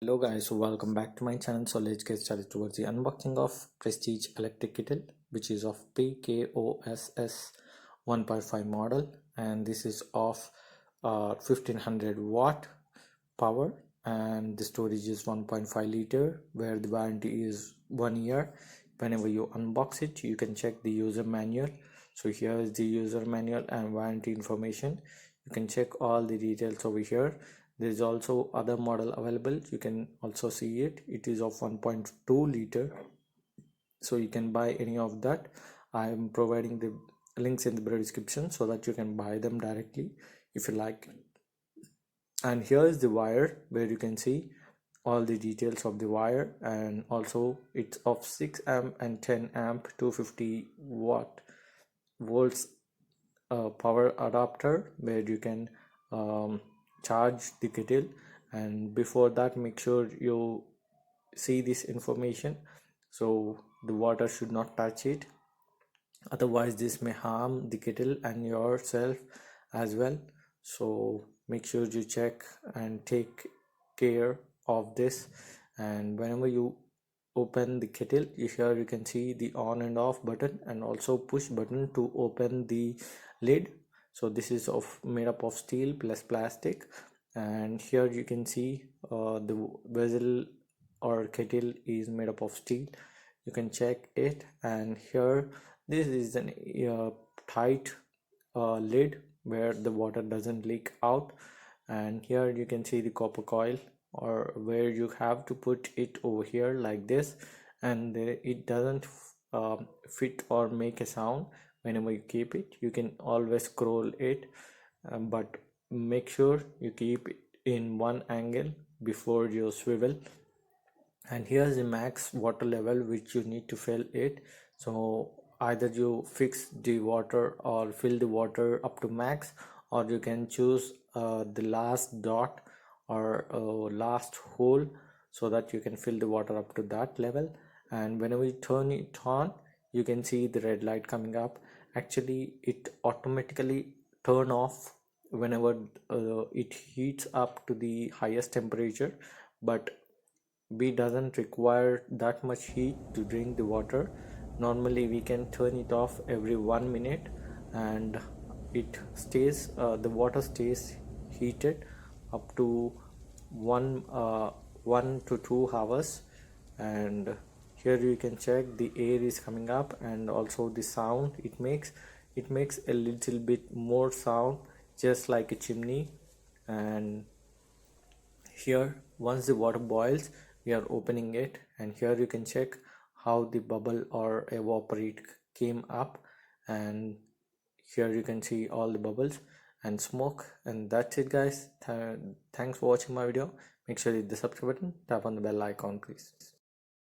Hello guys, welcome back to my channel. So let's get started towards the unboxing of Prestige electric kettle, which is of PKOSS 1.5 model, and this is of 1500 watt power, and the storage is 1.5 liter, where the warranty is 1 year. Whenever you unbox it, you can check the user manual. So here is the user manual and warranty information. You can check all the details over here. There is also other model available. You can also see it. It is of 1.2 liter, so you can buy any of that. I am providing the links in the below description so that you can buy them directly if you like. And here is the wire, where you can see all the details of the wire, and also it's of 6 amp and 10 amp 250 volts power adapter, where you can charge the kettle. And before that, make sure you see this information, so the water should not touch it, otherwise this may harm the kettle and yourself as well. So make sure you check and take care of this. And whenever you open the kettle, here you can see the on and off button and also push button to open the lid. So this is made up of steel plus plastic, and here you can see the vessel or kettle is made up of steel. You can check it, and here this is an tight lid where the water doesn't leak out. And here you can see the copper coil, or where you have to put it over here like this, and it doesn't fit or make a sound whenever you keep it. You can always scroll it, but make sure you keep it in one angle before you swivel. And here's the max water level which you need to fill it. So either you fix the water or fill the water up to max, or you can choose the last dot or last hole, so that you can fill the water up to that level. And whenever you turn it on, you can see the red light coming up. Actually, it automatically turn off whenever it heats up to the highest temperature, but we doesn't require that much heat to drink the water. Normally we can turn it off every 1 minute, and it stays the water stays heated up to 1 to 2 hours. And here you can check the air is coming up, and also the sound it makes a little bit more sound, just like a chimney. And here, once the water boils, we are opening it, and here you can check how the bubble or evaporate came up. And here you can see all the bubbles and smoke. And that's it guys. Thanks for watching my video. Make sure you hit the subscribe button, tap on the bell icon please.